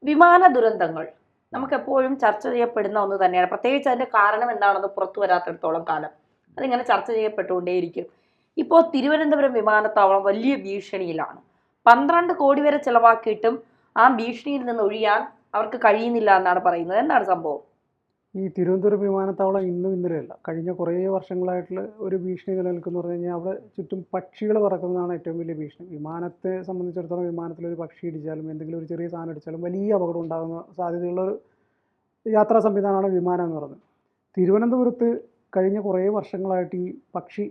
വിമാന ദുരന്തങ്ങൾ നമുക്കെപ്പോഴും ചർച്ച ചെയ്യപ്പെടുന്ന ഒന്ന് തന്നെയാണ്. പ്രത്യേകിച്ച് അതിന്റെ കാരണം എന്താണെന്ന് പുറത്തു വരാത്തിടത്തോളം കാലം അതിങ്ങനെ ചർച്ച ചെയ്യപ്പെട്ടുകൊണ്ടേയിരിക്കും. ഇപ്പോൾ തിരുവനന്തപുരം വിമാനത്താവളം വലിയ ഭീഷണിയിലാണ്. 12 കോടി വരെ ചെലവാക്കിയിട്ടും ആ ഭീഷണിയിൽ നിന്ന് ഒഴിയാൻ അവർക്ക് കഴിയുന്നില്ല എന്നാണ് പറയുന്നത്. എന്താണ് സംഭവം? ഈ തിരുവനന്തപുരം വിമാനത്താവളം ഇന്നും ഇന്നലെയല്ല, കഴിഞ്ഞ കുറേ വർഷങ്ങളായിട്ടുള്ള ഒരു ഭീഷണി നിലനിൽക്കുന്നു പറഞ്ഞു കഴിഞ്ഞാൽ അവിടെ ചുറ്റും പക്ഷികൾ പറക്കുന്നതാണ് ഏറ്റവും വലിയ ഭീഷണി. വിമാനത്തെ സംബന്ധിച്ചിടത്തോളം വിമാനത്തിലൊരു പക്ഷി ഇടിച്ചാലും എന്തെങ്കിലും ഒരു ചെറിയ സാധനം ഇടിച്ചാലും വലിയ അപകടം ഉണ്ടാകുന്ന സാധ്യതയുള്ള ഒരു യാത്രാ സംവിധാനമാണ് വിമാനം എന്ന് പറയുന്നത്. തിരുവനന്തപുരത്ത് കഴിഞ്ഞ കുറേ വർഷങ്ങളായിട്ട് ഈ പക്ഷി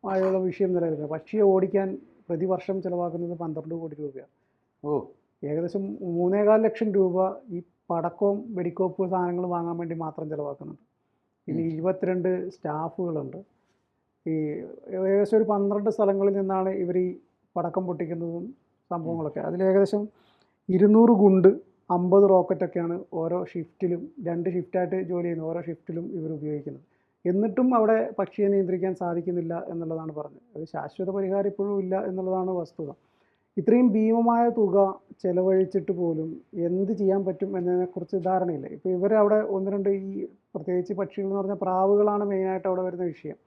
ആയുള്ള വിഷയം നിലനിൽക്കുന്നത്. പക്ഷിയെ ഓടിക്കാൻ പ്രതിവർഷം ചിലവാക്കുന്നത് 12 കോടി രൂപയാണ്. ഏകദേശം 3.25 ലക്ഷം രൂപ ഈ പടക്കവും വെടിക്കോപ്പ് സാധനങ്ങൾ വാങ്ങാൻ വേണ്ടി മാത്രം ചിലവാക്കുന്നുണ്ട്. പിന്നെ 22 സ്റ്റാഫുകളുണ്ട്. ഈ ഏകദേശം ഒരു 12 സ്ഥലങ്ങളിൽ നിന്നാണ് ഇവർ ഈ പടക്കം പൊട്ടിക്കുന്നതും സംഭവങ്ങളൊക്കെ. അതിൽ ഏകദേശം 200 ഗുണ്ട്, 50 റോക്കറ്റൊക്കെയാണ് ഓരോ ഷിഫ്റ്റിലും, 2 ഷിഫ്റ്റായിട്ട് ജോലി ചെയ്യുന്ന ഓരോ ഷിഫ്റ്റിലും ഇവർ ഉപയോഗിക്കുന്നത്. എന്നിട്ടും അവിടെ പക്ഷിയെ നിയന്ത്രിക്കാൻ സാധിക്കുന്നില്ല എന്നുള്ളതാണ് പറഞ്ഞത്. അത് ശാശ്വത പരിഹാരം ഇപ്പോഴും ഇല്ല എന്നുള്ളതാണ് വസ്തുത. ഇത്രയും ഭീമമായ തുക ചെലവഴിച്ചിട്ട് പോലും എന്ത് ചെയ്യാൻ പറ്റും എന്നതിനെക്കുറിച്ച് ധാരണയില്ല. ഇപ്പോൾ ഇവരവിടെ ഒന്ന് രണ്ട് ഈ പ്രത്യേകിച്ച് പക്ഷികൾ എന്ന് പറഞ്ഞാൽ പ്രാവുകളാണ് മെയിനായിട്ട് അവിടെ വരുന്ന വിഷയം.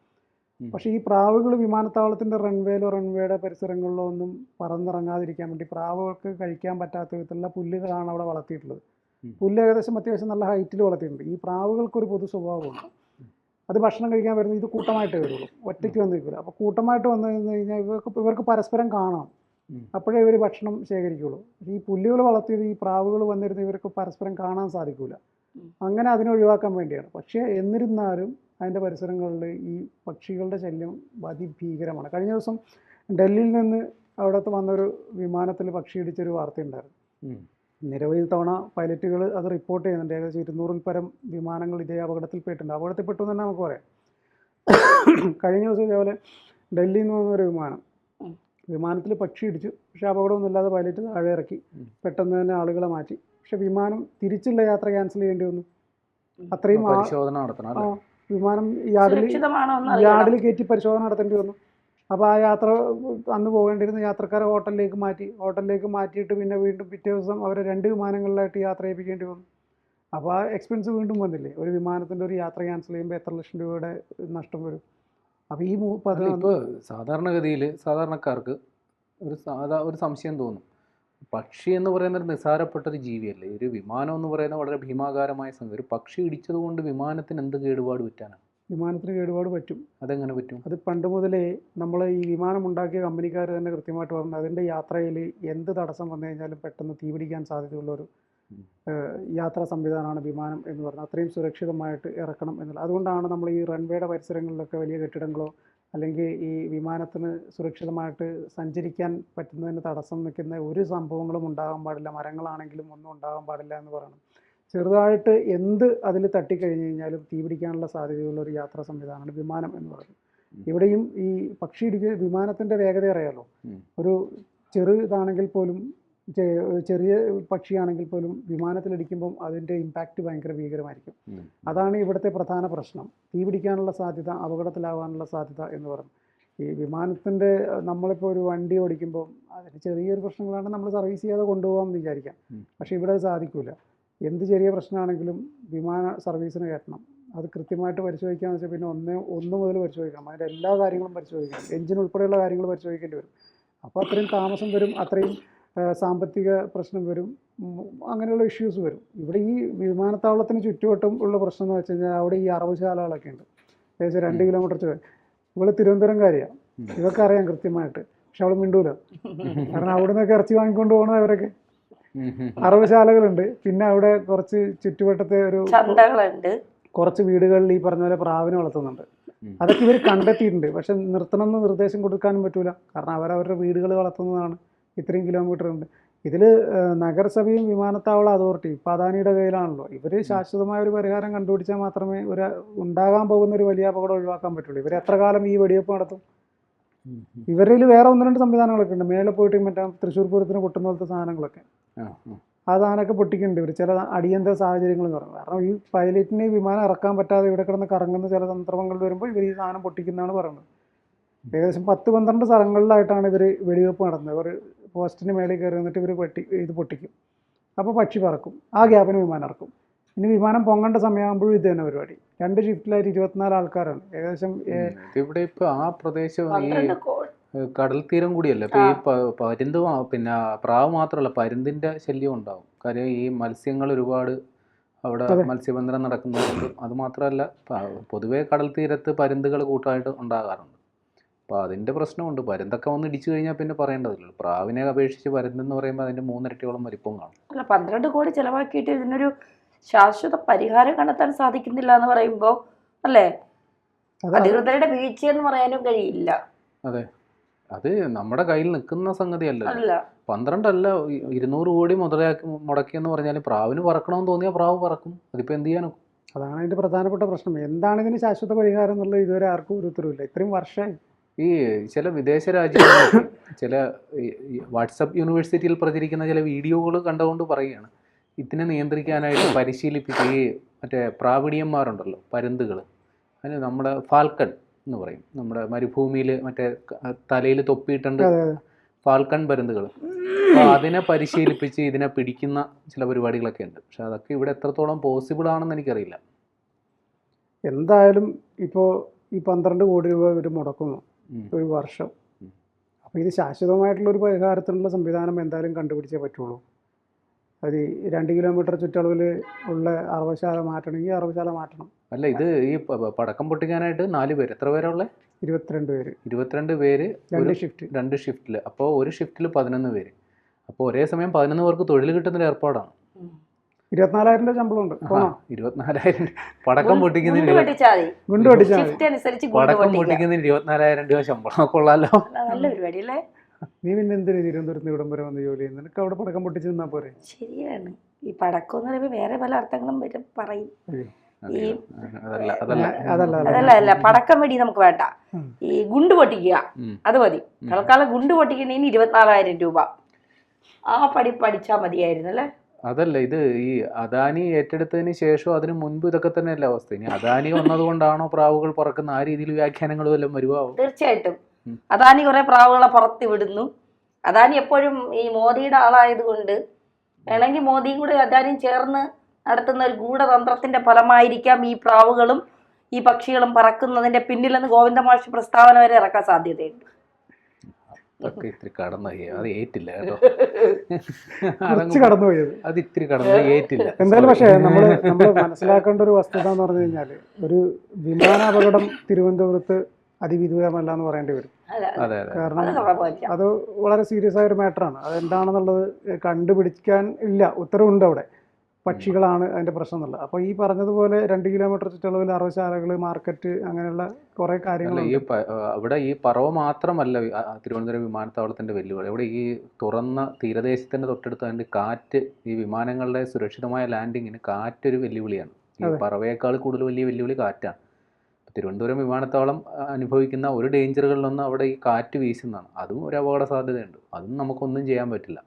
പക്ഷേ ഈ പ്രാവുകൾ വിമാനത്താവളത്തിൻ്റെ റൺവേയുടെ പരിസരങ്ങളിലോ ഒന്നും പറന്നിറങ്ങാതിരിക്കാൻ വേണ്ടി പ്രാവുകൾക്ക് കഴിക്കാൻ പറ്റാത്ത വിധത്തിലുള്ള പുല്ലുകളാണ് അവിടെ വളർത്തിയിട്ടുള്ളത്. പുല്ല് ഏകദേശം അത്യാവശ്യം നല്ല ഹൈറ്റിൽ വളർത്തിയിട്ടുണ്ട്. ഈ പ്രാവുകൾക്കൊരു പൊതു സ്വഭാവമുണ്ട്. അത് ഭക്ഷണം കഴിക്കാൻ വരുന്നത് ഇത് കൂട്ടമായിട്ടേ വരുള്ളൂ, ഒറ്റയ്ക്ക് വന്ന് നിൽക്കില്ല. അപ്പോൾ കൂട്ടമായിട്ട് വന്നു കഴിഞ്ഞാൽ ഇവർക്ക് പരസ്പരം കാണാം, അപ്പോഴേ ഇവർ ഭക്ഷണം ശേഖരിക്കുള്ളൂ. ഈ പുല്ലുകൾ വളർത്തിയത് ഈ പ്രാവുകൾ വന്നിരുന്ന് ഇവർക്ക് പരസ്പരം കാണാൻ സാധിക്കില്ല. അങ്ങനെ അതിനെ ഒഴിവാക്കാൻ വേണ്ടിയാണ്. പക്ഷേ എന്നിരുന്നാലും അതിൻ്റെ പരിസരങ്ങളിൽ ഈ പക്ഷികളുടെ ശല്യം അതിഭീകരമാണ്. കഴിഞ്ഞ ദിവസം ഡൽഹിയിൽ നിന്ന് അവിടുത്തെ വന്നൊരു വിമാനത്തിൽ പക്ഷി ഇടിച്ചൊരു വാർത്തയുണ്ടായിരുന്നു. നിരവധി തവണ പൈലറ്റുകൾ അത് റിപ്പോർട്ട് ചെയ്യുന്നുണ്ട്. ഏകദേശം 200-ൽ പരം വിമാനങ്ങൾ ഇതേ അപകടത്തിൽപ്പെട്ടിട്ടുണ്ട്. അപകടത്തിൽപ്പെട്ടു എന്ന് തന്നെ നമുക്ക് പറയാം. കഴിഞ്ഞ ദിവസം ഇതേപോലെ ഡൽഹിയിൽ നിന്ന് വന്നൊരു വിമാനത്തിൽ പക്ഷി ഇടിച്ചു. പക്ഷേ അപകടമൊന്നുമില്ലാതെ പൈലറ്റ് താഴെ ഇറക്കി, പെട്ടെന്ന് തന്നെ ആളുകളെ മാറ്റി. പക്ഷെ വിമാനം തിരിച്ചുള്ള യാത്ര ക്യാൻസൽ ചെയ്യേണ്ടി വന്നു. അത്രയും വിമാനം യാർഡിൽ കയറ്റി പരിശോധന നടത്തേണ്ടി വന്നു. അപ്പോൾ ആ യാത്ര അന്ന് പോകേണ്ടിരുന്ന യാത്രക്കാരെ ഹോട്ടലിലേക്ക് മാറ്റിയിട്ട് പിന്നെ വീണ്ടും പിറ്റേ ദിവസം അവരെ 2 വിമാനങ്ങളിലായിട്ട് യാത്ര ചെയ്യിപ്പിക്കേണ്ടി വന്നു. അപ്പോൾ ആ എക്സ്പെൻസ് വീണ്ടും വന്നില്ലേ. ഒരു വിമാനത്തിൻ്റെ ഒരു യാത്ര ക്യാൻസൽ ചെയ്യുമ്പോൾ എത്ര ലക്ഷം രൂപയുടെ നഷ്ടം വരും. അപ്പോൾ ഈ ഇപ്പോൾ സാധാരണഗതിയിൽ സാധാരണക്കാർക്ക് ഒരു സംശയം തോന്നും. പക്ഷി എന്ന് പറയുന്നത് നിസ്സാരപ്പെട്ടൊരു ജീവിയല്ലേ. ഒരു വിമാനം എന്ന് പറയുന്നത് വളരെ ഭീമാകാരമായ സംഗതി. ഒരു പക്ഷി ഇടിച്ചത് കൊണ്ട് വിമാനത്തിന് എന്ത് കേടുപാട് പറ്റാനാണ്? വിമാനത്തിന് കേടുപാട് പറ്റും. അതെങ്ങനെ പറ്റും? അത് പണ്ട് മുതലേ നമ്മൾ ഈ വിമാനം ഉണ്ടാക്കിയ കമ്പനിക്കാർ തന്നെ കൃത്യമായിട്ട് പറഞ്ഞു, അതിൻ്റെ യാത്രയിൽ എന്ത് തടസ്സം വന്നു കഴിഞ്ഞാലും പെട്ടെന്ന് തീപിടിക്കാൻ സാധ്യതയുള്ളൊരു യാത്രാ സംവിധാനമാണ് വിമാനം എന്ന് പറഞ്ഞാൽ. അത്രയും സുരക്ഷിതമായിട്ട് ഇറക്കണം എന്നുള്ളത്. അതുകൊണ്ടാണ് നമ്മൾ ഈ റൺവേയുടെ പരിസരങ്ങളിലൊക്കെ വലിയ കെട്ടിടങ്ങളോ അല്ലെങ്കിൽ ഈ വിമാനത്തിന് സുരക്ഷിതമായിട്ട് സഞ്ചരിക്കാൻ പറ്റുന്നതിന് തടസ്സം നിൽക്കുന്ന ഒരു സംഭവങ്ങളും ഉണ്ടാകാൻ പാടില്ല, മരങ്ങളാണെങ്കിലും ഒന്നും ഉണ്ടാകാൻ പാടില്ല എന്ന് പറയണം. ചെറുതായിട്ട് എന്ത് അതിൽ തട്ടിക്കഴിഞ്ഞ് കഴിഞ്ഞാലും തീപിടിക്കാനുള്ള സാധ്യതയുള്ള ഒരു യാത്രാ സംവിധാനമാണ് വിമാനം എന്ന് പറയുന്നത്. ഇവിടെയും ഈ പക്ഷി ഇടിക്കുക, വിമാനത്തിൻ്റെ വേഗത അറിയാലോ. ഒരു ചെറുതാണെങ്കിൽ പോലും, ചെറിയ പക്ഷിയാണെങ്കിൽ പോലും വിമാനത്തിലിടിക്കുമ്പം അതിൻ്റെ ഇമ്പാക്റ്റ് ഭയങ്കര ഭീകരമായിരിക്കും. അതാണ് ഇവിടുത്തെ പ്രധാന പ്രശ്നം. തീപിടിക്കാനുള്ള സാധ്യത, അപകടത്തിലാവാനുള്ള സാധ്യത എന്ന് പറയുന്നത്. ഈ വിമാനത്തിൻ്റെ നമ്മളിപ്പോൾ ഒരു വണ്ടി ഓടിക്കുമ്പോൾ അതിന് ചെറിയൊരു പ്രശ്നങ്ങളാണ് നമ്മൾ സർവീസ് ചെയ്യാതെ കൊണ്ടുപോകാമെന്ന് വിചാരിക്കാം. പക്ഷേ ഇവിടെ അത് സാധിക്കില്ല. എന്ത് ചെറിയ പ്രശ്നമാണെങ്കിലും വിമാന സർവീസിന് കയറ്റണം. അത് കൃത്യമായിട്ട് പരിശോധിക്കാമെന്ന് വെച്ചാൽ പിന്നെ ഒന്ന് മുതൽ പരിശോധിക്കണം. അതിൻ്റെ എല്ലാ കാര്യങ്ങളും പരിശോധിക്കണം. എഞ്ചിൻ ഉൾപ്പെടെയുള്ള കാര്യങ്ങൾ പരിശോധിക്കേണ്ടി വരും. അപ്പോൾ അത്രയും താമസം വരും, അത്രയും സാമ്പത്തിക പ്രശ്നം വരും, അങ്ങനെയുള്ള ഇഷ്യൂസ് വരും. ഇവിടെ ഈ വിമാനത്താവളത്തിന് ചുറ്റുവട്ടം ഉള്ള പ്രശ്നം എന്ന് വെച്ച് കഴിഞ്ഞാൽ അവിടെ ഈ അറവുശാലകളൊക്കെ ഉണ്ട്. ഏകദേശം 2 കിലോമീറ്റർ. ഇവള് തിരുവനന്തപുരംകാരിയാണ്, ഇവർക്ക് അറിയാം കൃത്യമായിട്ട്. പക്ഷെ അവൾ മിണ്ടൂല. കാരണം അവിടെ നിന്നൊക്കെ ഇറച്ചി വാങ്ങിക്കൊണ്ട് പോകണത് അവരൊക്കെ. അറവുശാലകളുണ്ട്. പിന്നെ അവിടെ കുറച്ച് ചുറ്റുവട്ടത്തെ കുറച്ച് വീടുകളിൽ ഈ പറഞ്ഞ പോലെ പ്രാവിനെ വളർത്തുന്നുണ്ട്. അതൊക്കെ ഇവർ കണ്ടെത്തിയിട്ടുണ്ട്. പക്ഷെ നിർത്തണമെന്ന് നിർദ്ദേശം കൊടുക്കാനും പറ്റൂല. കാരണം അവരവരുടെ വീടുകൾ വളർത്തുന്നതാണ്. ഇത്രയും കിലോമീറ്റർ ഉണ്ട്. ഇതിൽ നഗരസഭയും വിമാനത്താവള അതോറിറ്റി ഇപ്പോൾ അദാനിയുടെ കയ്യിലാണല്ലോ. ഇവർ ശാശ്വതമായ ഒരു പരിഹാരം കണ്ടുപിടിച്ചാൽ മാത്രമേ ഉണ്ടാകാൻ പോകുന്ന ഒരു വലിയ അപകടം ഒഴിവാക്കാൻ പറ്റുള്ളൂ. ഇവർ എത്ര കാലം ഈ വെടിവെപ്പ് നടത്തും? ഇവരിൽ വേറെ 1-2 സംവിധാനങ്ങളൊക്കെ ഉണ്ട്. മേലെ പോയിട്ട് മറ്റേ തൃശ്ശൂർ പൂരത്തിന് പൊട്ടുന്ന പോലത്തെ സാധനങ്ങളൊക്കെ, ആ സാധനമൊക്കെ പൊട്ടിക്കുന്നുണ്ട് ഇവർ ചില അടിയന്തര സാഹചര്യങ്ങൾ പറഞ്ഞു. കാരണം ഈ പൈലറ്റിന് വിമാനം ഇറക്കാൻ പറ്റാതെ ഇവിടെ കിടന്ന് കറങ്ങുന്ന ചില സന്ദർഭങ്ങൾ വരുമ്പോൾ ഇവർ ഈ സാധനം പൊട്ടിക്കുന്നതാണ് പറയുന്നത്. ഏകദേശം 10-12 സ്ഥലങ്ങളിലായിട്ടാണ് ഇവർ വെടിവെപ്പ് നടന്നത്. ഇവർ പോസ്റ്റിന് മേളിൽ കയറി നിന്നിട്ട് ഇവർ ഇത് പൊട്ടിക്കും. അപ്പോൾ പക്ഷി പറക്കും, ആ ഗ്യാപ്പിന് വിമാനം ഇറക്കും. ഇനി വിമാനം പൊങ്ങേണ്ട സമയമാകുമ്പോഴും ഇത് തന്നെ പരിപാടി. 2 ഷിഫ്റ്റിലായിട്ട് 24 ആൾക്കാരാണ് ഏകദേശം. ഇവിടെ ഇപ്പൊ ആ പ്രദേശം ഈ 12 കോടി. കടൽ തീരം കൂടിയല്ല. ഇപ്പൊ ഈ പരുന്ത് പിന്നെ പ്രാവ് മാത്രമല്ല, പരുന്തിന്റെ ശല്യം ഉണ്ടാവും. കാര്യം ഈ മത്സ്യങ്ങൾ ഒരുപാട് അവിടെ മത്സ്യബന്ധനം നടക്കുന്നുണ്ട്. അത് മാത്രമല്ല, പൊതുവെ കടൽ തീരത്ത് പരുന്തുകൾ കൂട്ടമായിട്ട് ഉണ്ടാകാറുണ്ട്. അപ്പോൾ അതിൻ്റെ പ്രശ്നമുണ്ട്. പരുന്തൊക്കെ വന്ന് ഇടിച്ചു കഴിഞ്ഞാൽ പിന്നെ പറയേണ്ടതില്ലല്ലോ. പ്രാവിനെ അപേക്ഷിച്ച് പരുന്തെന്ന് പറയുമ്പോൾ അതിൻ്റെ 3 ഇരട്ടിയോളം വലിപ്പം കാണും. അല്ല, 12 കോടി ചെലവാക്കിയിട്ട് ഇതിനൊരു ശാശ്വത പരിഹാരം കണ്ടെത്താൻ സാധിക്കുന്നില്ല എന്ന് പറയുമ്പോൾ അല്ലേ, അധികൃതരുടെ വീഴ്ചയെന്ന് പറയാനും കഴിയില്ല. അതെ, അത് നമ്മുടെ കയ്യിൽ നിൽക്കുന്ന സംഗതിയല്ല. അല്ല, 12 അല്ല, 200 കോടി മുടക്കിയെന്ന് പറഞ്ഞാൽ പ്രാവിന് പറക്കണമെന്ന് തോന്നിയാൽ പ്രാവ് പറക്കും. അതിപ്പോൾ എന്ത് ചെയ്യാനോ? അതാണ് അതിൻ്റെ പ്രധാനപ്പെട്ട പ്രശ്നം. എന്താണ് ഇതിന് ശാശ്വത പരിഹാരം എന്നുള്ളത് ഇതുവരെ ആർക്കും ഒരു ഉത്തരവില്ല. ഇത്രയും വർഷമായി. ഈ ചില വിദേശ രാജ്യങ്ങളിൽ ചില വാട്സപ്പ് യൂണിവേഴ്സിറ്റിയിൽ പ്രചരിക്കുന്ന ചില വീഡിയോകൾ കണ്ടുകൊണ്ട് പറയുകയാണ്, ഇതിനെ നിയന്ത്രിക്കാനായിട്ട് പരിശീലിപ്പിച്ച് ഈ മറ്റേ പ്രാവിണിയന്മാരുണ്ടല്ലോ, പരുന്തുകൾ, അതിന് നമ്മുടെ ഫാൽക്കൺ എന്ന് പറയും. നമ്മുടെ മരുഭൂമിയിൽ മറ്റേ തലയിൽ തൊപ്പിയിട്ടുണ്ട് ഫാൽക്കൺ പരുന്തുകൾ. അപ്പോൾ അതിനെ പരിശീലിപ്പിച്ച് ഇതിനെ പിടിക്കുന്ന ചില പരിപാടികളൊക്കെ ഉണ്ട്. പക്ഷെ അതൊക്കെ ഇവിടെ എത്രത്തോളം പോസിബിൾ ആണെന്ന് എനിക്കറിയില്ല. എന്തായാലും ഇപ്പോൾ ഈ 12 കോടി രൂപ ഇവർ മുടക്കുന്നു ഒരു വർഷം. അപ്പോൾ ഇത് ശാശ്വതമായിട്ടുള്ള ഒരു പരിഹാരത്തിനുള്ള സംവിധാനം എന്തായാലും കണ്ടുപിടിച്ചേ പറ്റുള്ളൂ. അത് 2 കിലോമീറ്റർ ചുറ്റളവിൽ ഉള്ള അറവശാല മാറ്റണമെങ്കിൽ അറവശാല മാറ്റണം. അല്ല, ഇത് ഈ പടക്കം പൊട്ടിക്കാനായിട്ട് 4 പേര്, എത്ര പേരുള്ള? 22 പേര്. 22 പേര് 2 ഷിഫ്റ്റിൽ. അപ്പോൾ ഒരു ഷിഫ്റ്റിൽ 11 പേര്. അപ്പോൾ ഒരേ സമയം 11 പേർക്ക് തൊഴിൽ കിട്ടുന്നൊരു ഏർപ്പാടാണ്. 24,000 രൂപ ശമ്പളമുണ്ട്. 24,000 പടക്കം പൊട്ടിക്കുന്നതിന് ഗുണ്ട് പൊട്ടിച്ചാൽ പടക്കം പൊട്ടിക്കുന്നതിന് 24,000 രൂപ ശമ്പളം കൊള്ളാലോ. നല്ല പരിപാടി അല്ലേ? നീ പിന്നെ എന്തിനു തിരുവനന്തപുരത്ത് ഇവിടം വരെ വന്ന് ജോലി ചെയ്യുന്നത്? നിനക്ക് അവിടെ പടക്കം പൊട്ടിച്ച് നിന്നാ പോരെ? ശരിയാണ്. ഈ പടക്കം എന്ന് പറയുമ്പോൾ വേറെ പല അർത്ഥങ്ങളും വരും പറയും. ഈ അതല്ല പടക്കം വെടി നമുക്ക് വേണ്ട, ഈ ഗുണ്ട് പൊട്ടിക്കുക അത് മതി. തൽക്കാലം ഗുണ്ട് പൊട്ടിക്കണേന് 24,000 രൂപ ആ പഠിച്ചാൽ മതിയായിരുന്നു അല്ലേ? അതല്ല, ഇത് ഈ അദാനി ഏറ്റെടുത്തതിന് ശേഷം അതിന് മുൻപ് ഇതൊക്കെ തന്നെയല്ല അവസ്ഥ. ഇനി അദാനി വന്നതുകൊണ്ടാണോ പ്രാവുകൾ പറക്കുന്ന ആ രീതിയിൽ വ്യാഖ്യാനങ്ങളും എല്ലാം വരുവാവും. തീർച്ചയായിട്ടും അദാനി കുറെ പ്രാവുകളെ പുറത്ത് വിടുന്നു. അദാനി എപ്പോഴും ഈ മോദിയുടെ ആളായത് കൊണ്ട് വേണമെങ്കിൽ മോദിയും കൂടെ അദാനിയും ചേർന്ന് നടത്തുന്ന ഒരു ഗൂഢതന്ത്രത്തിന്റെ ഫലമായിരിക്കാം ഈ പ്രാവുകളും ഈ പക്ഷികളും പറക്കുന്നതിന്റെ പിന്നിലെന്ന് ഗോവിന്ദമാഷ് പ്രസ്താവന വരെ ഇറക്കാൻ സാധ്യതയുണ്ട്. അതൊക്കെ ഇത്തിരി കടന്നുപോയി, അത് ഏറ്റില്ല കേട്ടോ. കടന്നുപോയത് അത് ഇത്തിരി കടന്നുപോയി, ഏറ്റില്ല എന്തായാലും. പക്ഷേ നമ്മൾ മനസ്സിലാക്കേണ്ട ഒരു വസ്തുത എന്ന് പറഞ്ഞു കഴിഞ്ഞാൽ, ഒരു വിമാനാപകടം തിരുവനന്തപുരത്ത് അതിവിദൂരമല്ല എന്ന് പറയേണ്ടി വരും. കാരണം അത് വളരെ സീരിയസ് ആയ ഒരു മാറ്ററാണ്. അതെന്താണെന്നുള്ളത് കണ്ടുപിടിക്കാൻ ഇല്ല, ഉത്തരവുണ്ട് അവിടെ. പക്ഷികളാണ് അതിൻ്റെ പ്രശ്നം എന്നുള്ളത്. അപ്പോൾ ഈ പറഞ്ഞതുപോലെ 2 കിലോമീറ്റർ ചുറ്റളവിൽ അറവശാലകൾ, മാർക്കറ്റ്, അങ്ങനെയുള്ള കുറേ കാര്യങ്ങൾ. ഇവിടെ ഈ പറവ മാത്രമല്ല തിരുവനന്തപുരം വിമാനത്താവളത്തിൻ്റെ വെല്ലുവിളി. ഇവിടെ ഈ തുറന്ന തീരദേശത്തിൻ്റെ തൊട്ടടുത്ത് അതിൻ്റെ കാറ്റ്, ഈ വിമാനങ്ങളുടെ സുരക്ഷിതമായ ലാൻഡിങ്ങിന് കാറ്റൊരു വെല്ലുവിളിയാണ്. ഈ പറവയേക്കാൾ കൂടുതൽ വലിയ വെല്ലുവിളി കാറ്റാണ്. തിരുവനന്തപുരം വിമാനത്താവളം അനുഭവിക്കുന്ന ഒരു ഡേഞ്ചറുകളിലൊന്നും അവിടെ ഈ കാറ്റ് വീശുന്നതാണ്. അതും ഒരു അപകട സാധ്യതയുണ്ട്. അതും നമുക്കൊന്നും ചെയ്യാൻ പറ്റില്ല.